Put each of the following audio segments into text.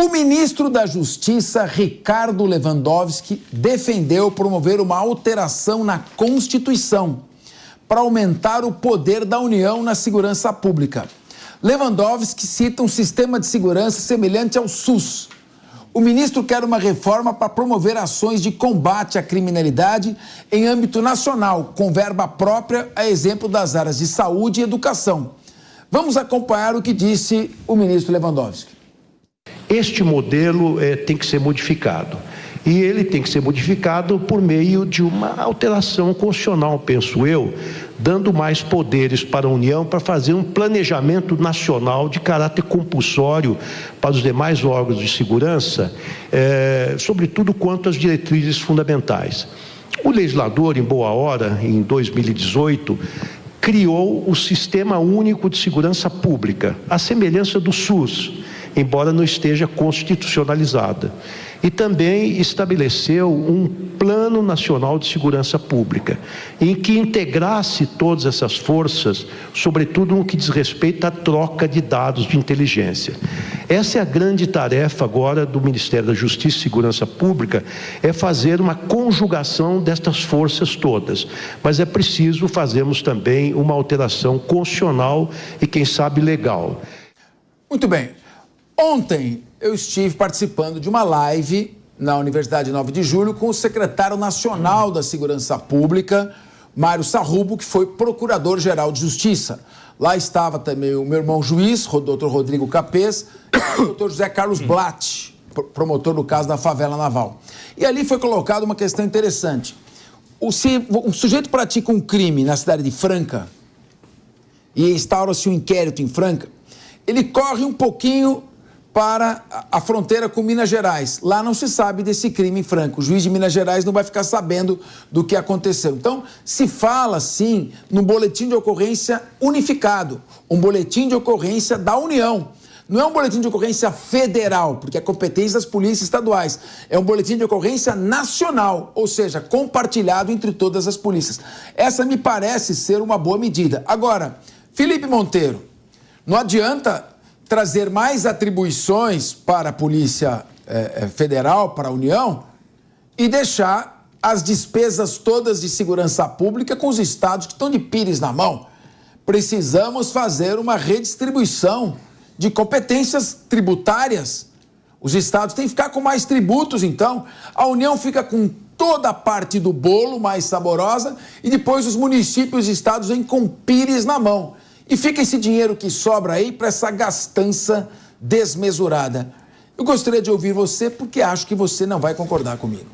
O ministro da Justiça, Ricardo Lewandowski, defendeu promover uma alteração na Constituição para aumentar o poder da União na segurança pública. Lewandowski cita um sistema de segurança semelhante ao SUS. O ministro quer uma reforma para promover ações de combate à criminalidade em âmbito nacional, com verba própria, a exemplo das áreas de saúde e educação. Vamos acompanhar o que disse o ministro Lewandowski. Este modelo tem que ser modificado. E ele tem que ser modificado por meio de uma alteração constitucional, penso eu, dando mais poderes para a União para fazer um planejamento nacional de caráter compulsório para os demais órgãos de segurança, sobretudo quanto às diretrizes fundamentais. O legislador, em boa hora, em 2018, criou o Sistema Único de Segurança Pública, à semelhança do SUS, embora não esteja constitucionalizada. E também estabeleceu um Plano Nacional de Segurança Pública, em que integrasse todas essas forças, sobretudo no que diz respeito à troca de dados de inteligência. Essa é a grande tarefa agora do Ministério da Justiça e Segurança Pública, é fazer uma conjugação destas forças todas. Mas é preciso fazermos também uma alteração constitucional e, quem sabe, legal. Muito bem. Ontem eu estive participando de uma live na Universidade 9 de Julho com o secretário nacional da Segurança Pública, Mário Sarrubo, que foi procurador-geral de Justiça. Lá estava também o meu irmão juiz, o Dr. Rodrigo Capês, e o Dr. José Carlos Blatt, promotor do caso da favela naval. E ali foi colocada uma questão interessante. Se um sujeito pratica um crime na cidade de Franca e instaura-se um inquérito em Franca, ele corre um pouquinho para a fronteira com Minas Gerais. Lá não se sabe desse crime em Franca. O juiz de Minas Gerais não vai ficar sabendo do que aconteceu. Então, se fala, sim, num boletim de ocorrência unificado, um boletim de ocorrência da União. Não é um boletim de ocorrência federal, porque é competência das polícias estaduais. É um boletim de ocorrência nacional, ou seja, compartilhado entre todas as polícias. Essa me parece ser uma boa medida. Agora, Felipe Monteiro, não adianta trazer mais atribuições para a Polícia Federal, para a União, e deixar as despesas todas de segurança pública com os estados que estão de pires na mão. Precisamos fazer uma redistribuição de competências tributárias. Os estados têm que ficar com mais tributos, então. A União fica com toda a parte do bolo mais saborosa e depois os municípios e estados vêm com pires na mão. E fica esse dinheiro que sobra aí para essa gastança desmesurada. Eu gostaria de ouvir você, porque acho que você não vai concordar comigo.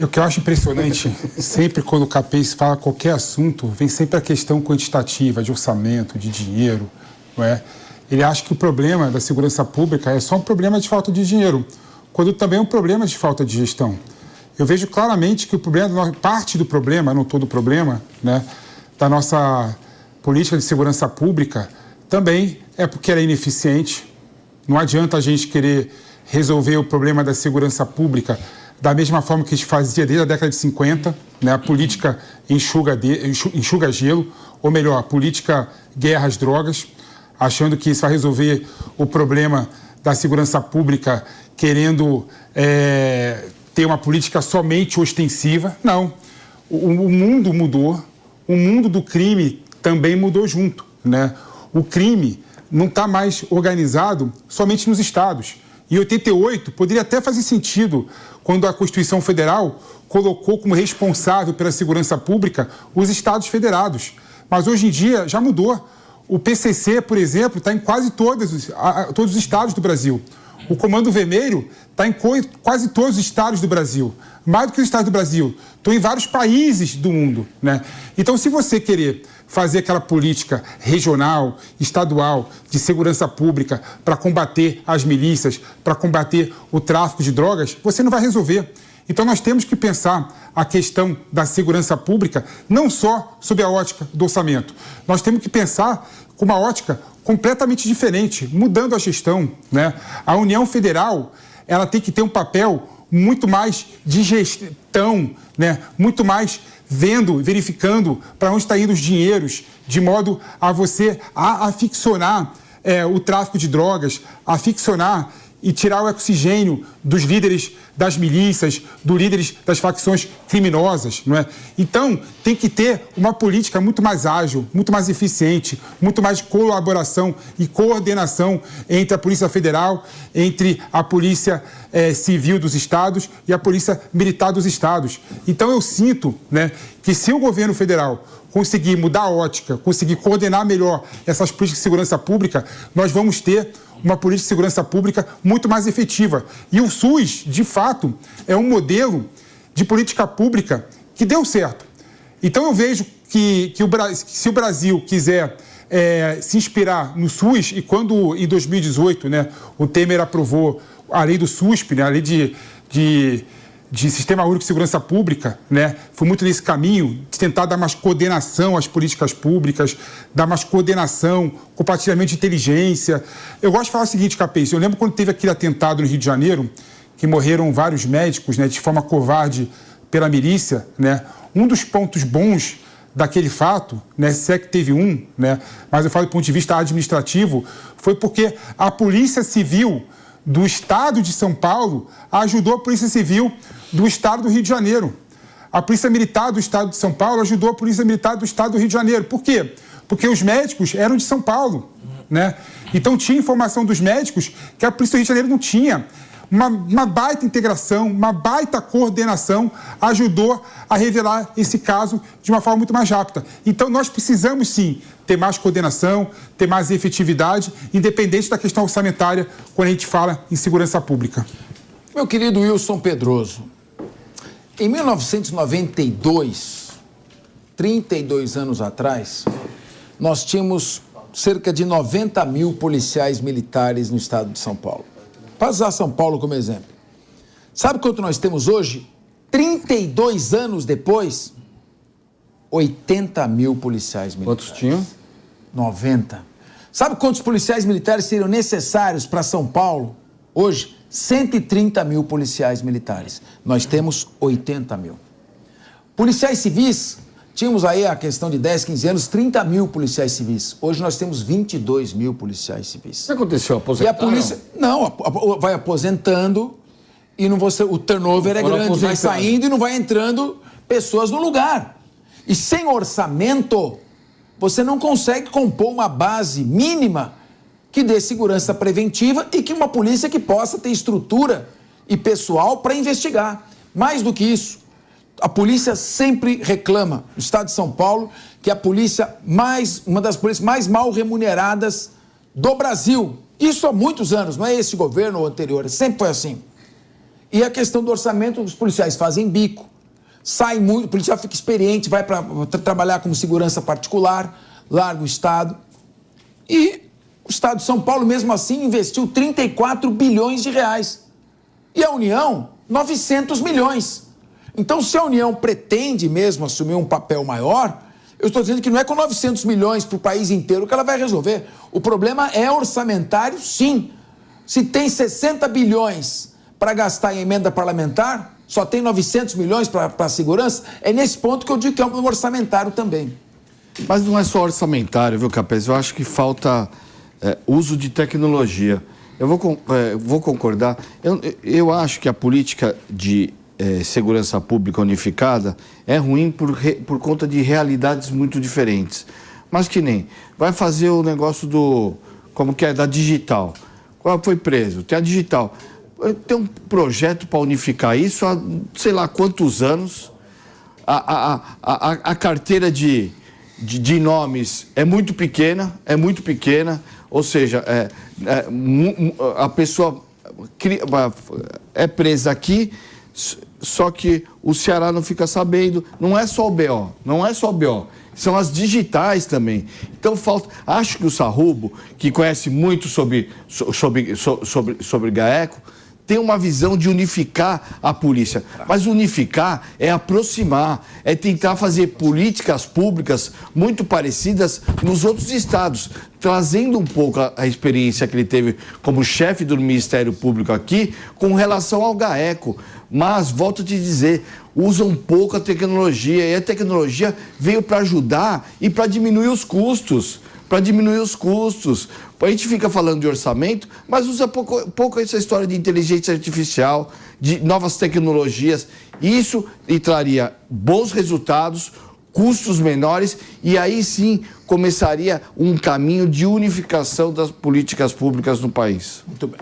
O que eu acho impressionante, sempre quando o Capês fala qualquer assunto, vem sempre a questão quantitativa, de orçamento, de dinheiro, não é? Ele acha que o problema da segurança pública é só um problema de falta de dinheiro, quando também é um problema de falta de gestão. Eu vejo claramente que o problema, parte do problema, não todo o problema, né, da nossa política de segurança pública também é porque ela é ineficiente. Não adianta a gente querer resolver o problema da segurança pública da mesma forma que a gente fazia desde a década de 50, né? A política enxuga gelo, ou melhor, a política guerra às drogas, achando que isso vai resolver o problema da segurança pública, querendo ter uma política somente ostensiva. Não. O mundo mudou. O mundo do crime também mudou junto, né? O crime não está mais organizado somente nos estados. Em 88, poderia até fazer sentido quando a Constituição Federal colocou como responsável pela segurança pública os estados federados. Mas hoje em dia já mudou. O PCC, por exemplo, está em quase todos os estados do Brasil. O Comando Vermelho está em quase todos os estados do Brasil. Mais do que os estados do Brasil. Estão em vários países do mundo, né? Então, se você querer fazer aquela política regional, estadual, de segurança pública para combater as milícias, para combater o tráfico de drogas, você não vai resolver. Então, nós temos que pensar a questão da segurança pública não só sob a ótica do orçamento. Nós temos que pensar com uma ótica completamente diferente, mudando a gestão, né? A União Federal, ela tem que ter um papel muito mais de gestão, né? Muito mais verificando para onde estão indo os dinheiros, de modo a você aficionar o tráfico de drogas, a ficcionar e tirar o oxigênio dos líderes das milícias, dos líderes das facções criminosas, não é? Então, tem que ter uma política muito mais ágil, muito mais eficiente, muito mais de colaboração e coordenação entre a Polícia Federal, entre a Polícia Civil dos Estados e a Polícia Militar dos Estados. Então, eu sinto, né, que se o governo federal conseguir mudar a ótica, conseguir coordenar melhor essas políticas de segurança pública, nós vamos ter uma política de segurança pública muito mais efetiva. E o SUS, de fato, é um modelo de política pública que deu certo. Então eu vejo que se o Brasil quiser se inspirar no SUS, e quando em 2018, né, o Temer aprovou a lei do SUSP, né, a lei de Sistema Único de Segurança Pública, né? Foi muito nesse caminho de tentar dar mais coordenação às políticas públicas, dar mais coordenação, compartilhamento de inteligência. Eu gosto de falar o seguinte, Capês, eu lembro quando teve aquele atentado no Rio de Janeiro, que morreram vários médicos, né, de forma covarde pela milícia, né? Um dos pontos bons daquele fato, né, se é que teve um, né, mas eu falo do ponto de vista administrativo, foi porque a Polícia Civil do Estado de São Paulo ajudou a Polícia Civil do Estado do Rio de Janeiro. A Polícia Militar do Estado de São Paulo ajudou a Polícia Militar do Estado do Rio de Janeiro. Por quê? Porque os médicos eram de São Paulo, né? Então tinha informação dos médicos que a Polícia do Rio de Janeiro não tinha. Uma baita integração, uma baita coordenação ajudou a revelar esse caso de uma forma muito mais rápida. Então nós precisamos sim ter mais coordenação, ter mais efetividade, independente da questão orçamentária, quando a gente fala em segurança pública. Meu querido Wilson Pedroso, em 1992, 32 anos atrás, nós tínhamos cerca de 90 mil policiais militares no estado de São Paulo. Para usar São Paulo como exemplo. Sabe quanto nós temos hoje? 32 anos depois, 80 mil policiais militares. Quantos tinham? 90. Sabe quantos policiais militares seriam necessários para São Paulo? Hoje, 130 mil policiais militares. Nós temos 80 mil. Policiais civis, tínhamos aí a questão de 10, 15 anos, 30 mil policiais civis. Hoje nós temos 22 mil policiais civis. O que aconteceu? Aposentaram? E a polícia... Não, vai aposentando e não o turnover é grande. Vai saindo e não vai entrando pessoas no lugar. E sem orçamento, você não consegue compor uma base mínima que dê segurança preventiva e que uma polícia que possa ter estrutura e pessoal para investigar. Mais do que isso, a polícia sempre reclama, no estado de São Paulo, que é uma das polícias mais mal remuneradas do Brasil. Isso há muitos anos, não é esse governo ou anterior, sempre foi assim. E a questão do orçamento, os policiais fazem bico, sai muito, o policial fica experiente, vai para trabalhar como segurança particular, larga o estado. E o estado de São Paulo, mesmo assim, investiu 34 bilhões de reais. E a União, 900 milhões. Então, se a União pretende mesmo assumir um papel maior, eu estou dizendo que não é com 900 milhões para o país inteiro que ela vai resolver. O problema é orçamentário, sim. Se tem 60 bilhões para gastar em emenda parlamentar, só tem 900 milhões para a segurança, é nesse ponto que eu digo que é um problema orçamentário também. Mas não é só orçamentário, viu, Capês? Eu acho que falta uso de tecnologia. Eu vou concordar. Eu acho que a política de segurança pública unificada é ruim por conta de realidades muito diferentes. Mas que nem, vai fazer o negócio da digital. Qual foi preso? Tem a digital. Tem um projeto para unificar isso há sei lá quantos anos. A carteira de nomes é muito pequena, ou seja, a pessoa é presa aqui, só que o Ceará não fica sabendo. Não é só o BO, são as digitais também. Então acho que o Sarrubo, que conhece muito sobre GAECO, tem uma visão de unificar a polícia. Mas unificar é aproximar, é tentar fazer políticas públicas muito parecidas nos outros estados, trazendo um pouco a experiência que ele teve como chefe do Ministério Público aqui com relação ao GAECO. Mas, volto a te dizer, usam pouco a tecnologia, e a tecnologia veio para ajudar e para diminuir os custos. A gente fica falando de orçamento, mas usa pouco essa história de inteligência artificial, de novas tecnologias. Isso traria bons resultados, custos menores, e aí sim começaria um caminho de unificação das políticas públicas no país. Muito bem.